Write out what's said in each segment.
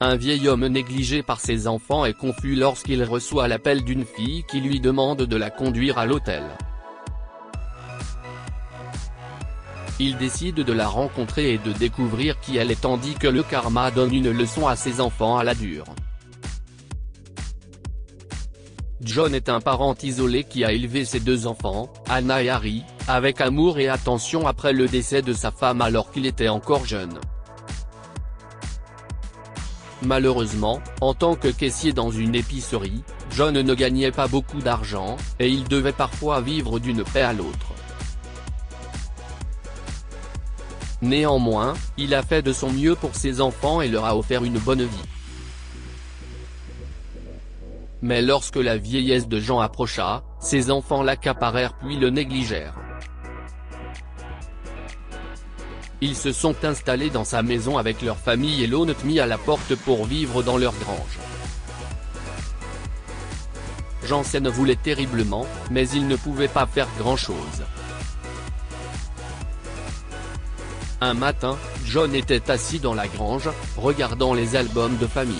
Un vieil homme négligé par ses enfants est confus lorsqu'il reçoit l'appel d'une fille qui lui demande de la conduire à l'hôtel. Il décide de la rencontrer et de découvrir qui elle est tandis que le karma donne une leçon à ses enfants à la dure. John est un parent isolé qui a élevé ses deux enfants, Anna et Harry, avec amour et attention après le décès de sa femme alors qu'il était encore jeune. Malheureusement, en tant que caissier dans une épicerie, John ne gagnait pas beaucoup d'argent, et il devait parfois vivre d'une paie à l'autre. Néanmoins, il a fait de son mieux pour ses enfants et leur a offert une bonne vie. Mais lorsque la vieillesse de John approcha, ses enfants l'accaparèrent puis le négligèrent. Ils se sont installés dans sa maison avec leur famille et l'ont mis à la porte pour vivre dans leur grange. Jansen voulait terriblement, mais il ne pouvait pas faire grand-chose. Un matin, John était assis dans la grange, regardant les albums de famille.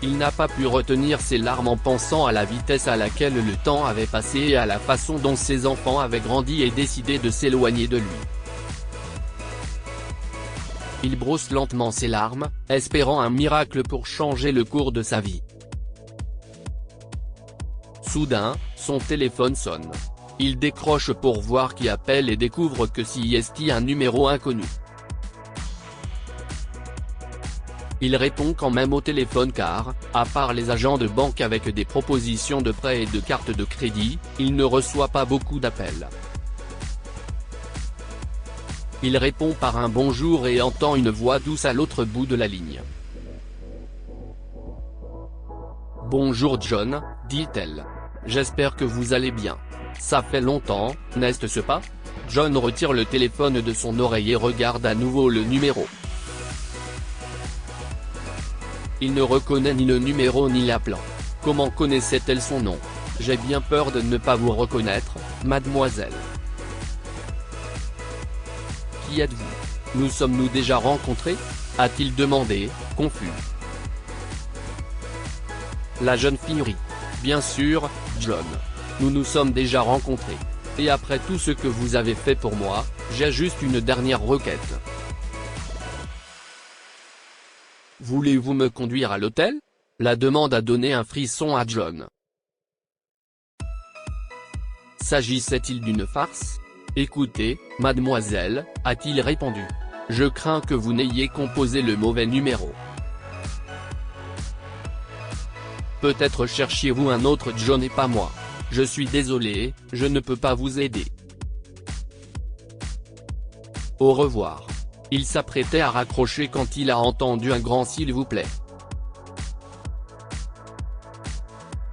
Il n'a pas pu retenir ses larmes en pensant à la vitesse à laquelle le temps avait passé et à la façon dont ses enfants avaient grandi et décidé de s'éloigner de lui. Il brosse lentement ses larmes, espérant un miracle pour changer le cours de sa vie. Soudain, son téléphone sonne. Il décroche pour voir qui appelle et découvre que c'est un numéro inconnu. Il répond quand même au téléphone car, à part les agents de banque avec des propositions de prêt et de cartes de crédit, il ne reçoit pas beaucoup d'appels. Il répond par un bonjour et entend une voix douce à l'autre bout de la ligne. « Bonjour John, dit-elle. J'espère que vous allez bien. Ça fait longtemps, n'est-ce pas ?» John retire le téléphone de son oreille et regarde à nouveau le numéro. Il ne reconnaît ni le numéro ni l'appelant. Comment connaissait-elle son nom? J'ai bien peur de ne pas vous reconnaître, mademoiselle. Qui êtes-vous? Nous sommes-nous déjà rencontrés? A-t-il demandé, confus. La jeune fille rit. Bien sûr, John. Nous nous sommes déjà rencontrés. Et après tout ce que vous avez fait pour moi, j'ai juste une dernière requête. Voulez-vous me conduire à l'hôtel? La demande a donné un frisson à John. S'agissait-il d'une farce? Écoutez, mademoiselle, a-t-il répondu. Je crains que vous n'ayez composé le mauvais numéro. Peut-être cherchiez-vous un autre John et pas moi. Je suis désolé, je ne peux pas vous aider. Au revoir. Il s'apprêtait à raccrocher quand il a entendu un grand s'il vous plaît.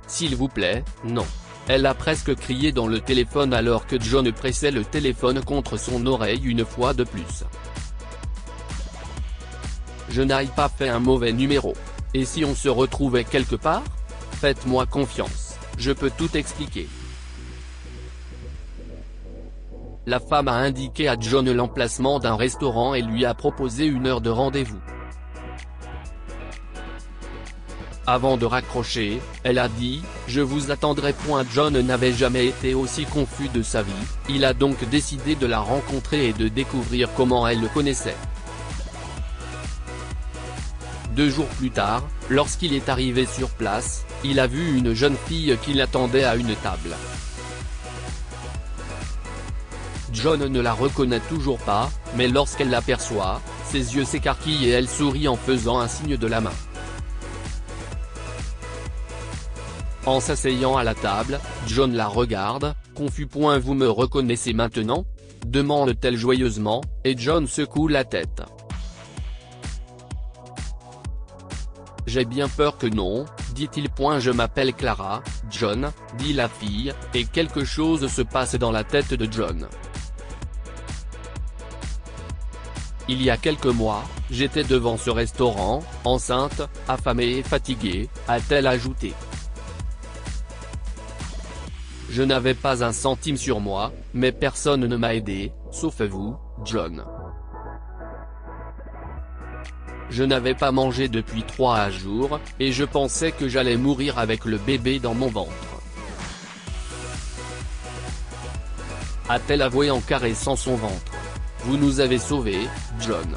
S'il vous plaît, non. Elle a presque crié dans le téléphone alors que John pressait le téléphone contre son oreille une fois de plus. Je n'ai pas fait un mauvais numéro. Et si on se retrouvait quelque part? Faites-moi confiance, je peux tout expliquer. La femme a indiqué à John l'emplacement d'un restaurant et lui a proposé une heure de rendez-vous. Avant de raccrocher, elle a dit « Je vous attendrai ». John n'avait jamais été aussi confus de sa vie, il a donc décidé de la rencontrer et de découvrir comment elle le connaissait. 2 jours plus tard, lorsqu'il est arrivé sur place, il a vu une jeune fille qui l'attendait à une table. John ne la reconnaît toujours pas, mais lorsqu'elle l'aperçoit, ses yeux s'écarquillent et elle sourit en faisant un signe de la main. En s'asseyant à la table, John la regarde, confus. Vous me reconnaissez maintenant? Demande-t-elle joyeusement, et John secoue la tête. J'ai bien peur que non, dit-il. Je m'appelle Clara, John, dit la fille, et quelque chose se passe dans la tête de John. Il y a quelques mois, j'étais devant ce restaurant, enceinte, affamée et fatiguée, a-t-elle ajouté. Je n'avais pas un centime sur moi, mais personne ne m'a aidé, sauf vous, John. Je n'avais pas mangé depuis 3 jours, et je pensais que j'allais mourir avec le bébé dans mon ventre. A-t-elle avoué en caressant son ventre. Vous nous avez sauvés, John.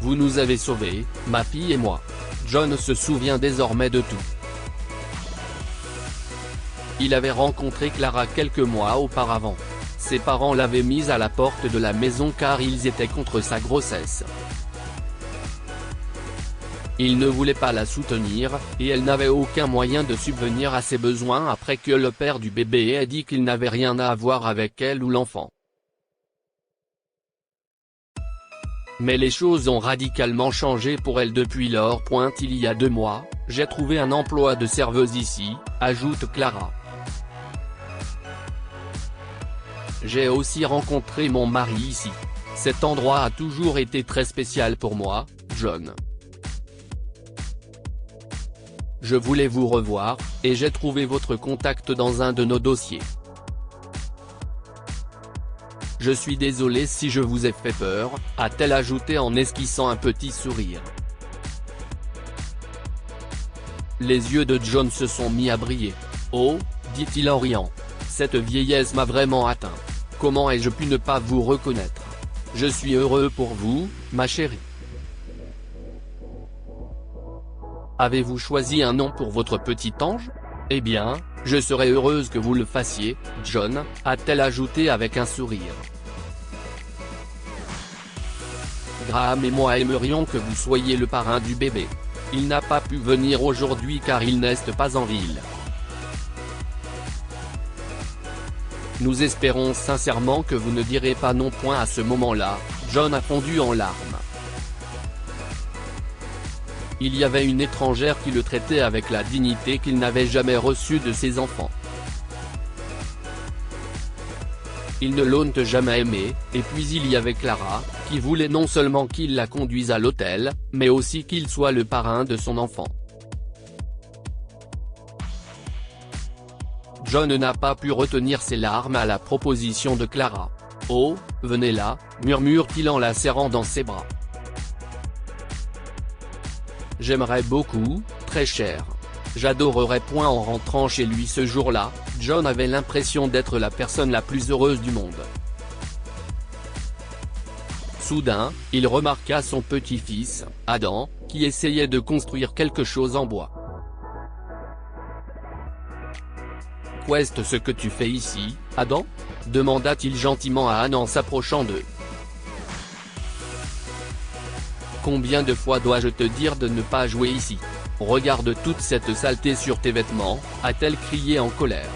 Vous nous avez sauvés, ma fille et moi. John se souvient désormais de tout. Il avait rencontré Clara quelques mois auparavant. Ses parents l'avaient mise à la porte de la maison car ils étaient contre sa grossesse. Ils ne voulaient pas la soutenir, et elle n'avait aucun moyen de subvenir à ses besoins après que le père du bébé ait dit qu'il n'avait rien à voir avec elle ou l'enfant. Mais les choses ont radicalement changé pour elle depuis lors. Il y a 2 mois, j'ai trouvé un emploi de serveuse ici, ajoute Clara. J'ai aussi rencontré mon mari ici. Cet endroit a toujours été très spécial pour moi, John. Je voulais vous revoir, et j'ai trouvé votre contact dans un de nos dossiers. Je suis désolé si je vous ai fait peur, a-t-elle ajouté en esquissant un petit sourire. Les yeux de John se sont mis à briller. Oh, dit-il en riant. Cette vieillesse m'a vraiment atteint. Comment ai-je pu ne pas vous reconnaître? Je suis heureux pour vous, ma chérie. Avez-vous choisi un nom pour votre petit ange? Eh bien, je serais heureuse que vous le fassiez, John, a-t-elle ajouté avec un sourire. Graham et moi aimerions que vous soyez le parrain du bébé. Il n'a pas pu venir aujourd'hui car il n'est pas en ville. Nous espérons sincèrement que vous ne direz pas non. À ce moment-là, John a fondu en larmes. Il y avait une étrangère qui le traitait avec la dignité qu'il n'avait jamais reçue de ses enfants. Il ne l'ont jamais aimé, et puis il y avait Clara, qui voulait non seulement qu'il la conduise à l'hôtel, mais aussi qu'il soit le parrain de son enfant. John n'a pas pu retenir ses larmes à la proposition de Clara. « Oh, venez là », murmure-t-il en la serrant dans ses bras. « J'aimerais beaucoup, très cher. J'adorerais. » En rentrant chez lui ce jour-là, John avait l'impression d'être la personne la plus heureuse du monde. Soudain, il remarqua son petit-fils, Adam, qui essayait de construire quelque chose en bois. « Qu'est-ce que tu fais ici, Adam ?» demanda-t-il gentiment à Anne en s'approchant d'eux. « Combien de fois dois-je te dire de ne pas jouer ici? Regarde toute cette saleté sur tes vêtements, a-t-elle crié en colère.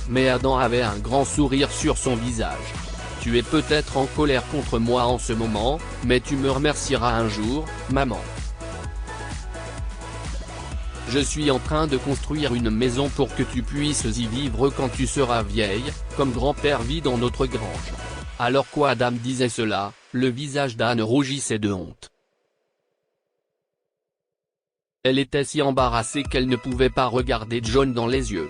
Mais Adam avait un grand sourire sur son visage. « Tu es peut-être en colère contre moi en ce moment, mais tu me remercieras un jour, maman. Je suis en train de construire une maison pour que tu puisses y vivre quand tu seras vieille, comme grand-père vit dans notre grange. » Alors quoi? Adam disait cela, le visage d'Anne rougissait de honte. Elle était si embarrassée qu'elle ne pouvait pas regarder John dans les yeux.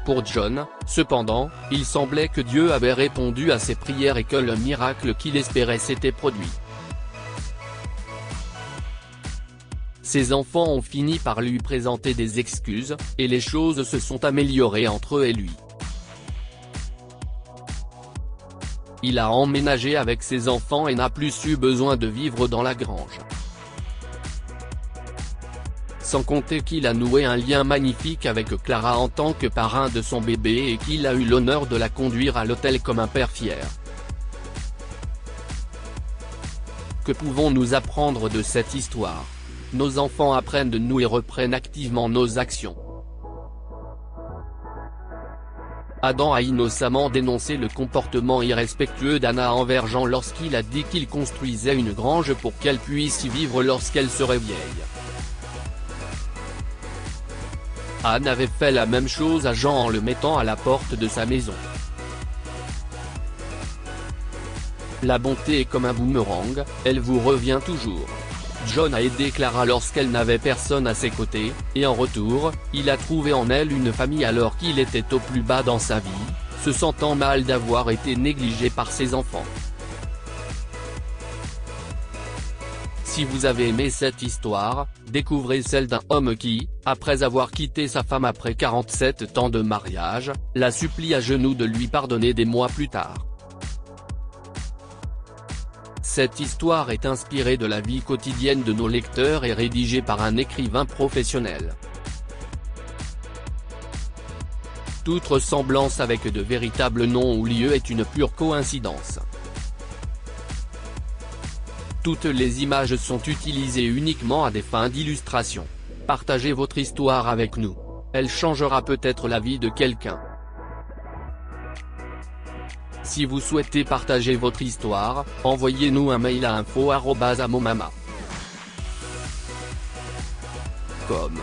Pour John, cependant, il semblait que Dieu avait répondu à ses prières et que le miracle qu'il espérait s'était produit. Ses enfants ont fini par lui présenter des excuses, et les choses se sont améliorées entre eux et lui. Il a emménagé avec ses enfants et n'a plus eu besoin de vivre dans la grange. Sans compter qu'il a noué un lien magnifique avec Clara en tant que parrain de son bébé et qu'il a eu l'honneur de la conduire à l'hôtel comme un père fier. Que pouvons-nous apprendre de cette histoire? Nos enfants apprennent de nous et reprennent activement nos actions. Adam a innocemment dénoncé le comportement irrespectueux d'Anna envers Jean lorsqu'il a dit qu'il construisait une grange pour qu'elle puisse y vivre lorsqu'elle serait vieille. Anne avait fait la même chose à Jean en le mettant à la porte de sa maison. La bonté est comme un boomerang, elle vous revient toujours. John a aidé Clara lorsqu'elle n'avait personne à ses côtés, et en retour, il a trouvé en elle une famille alors qu'il était au plus bas dans sa vie, se sentant mal d'avoir été négligée par ses enfants. Si vous avez aimé cette histoire, découvrez celle d'un homme qui, après avoir quitté sa femme après 47 ans de mariage, la supplie à genoux de lui pardonner des mois plus tard. Cette histoire est inspirée de la vie quotidienne de nos lecteurs et rédigée par un écrivain professionnel. Toute ressemblance avec de véritables noms ou lieux est une pure coïncidence. Toutes les images sont utilisées uniquement à des fins d'illustration. Partagez votre histoire avec nous. Elle changera peut-être la vie de quelqu'un. Si vous souhaitez partager votre histoire, envoyez-nous un mail à info@amomama.com.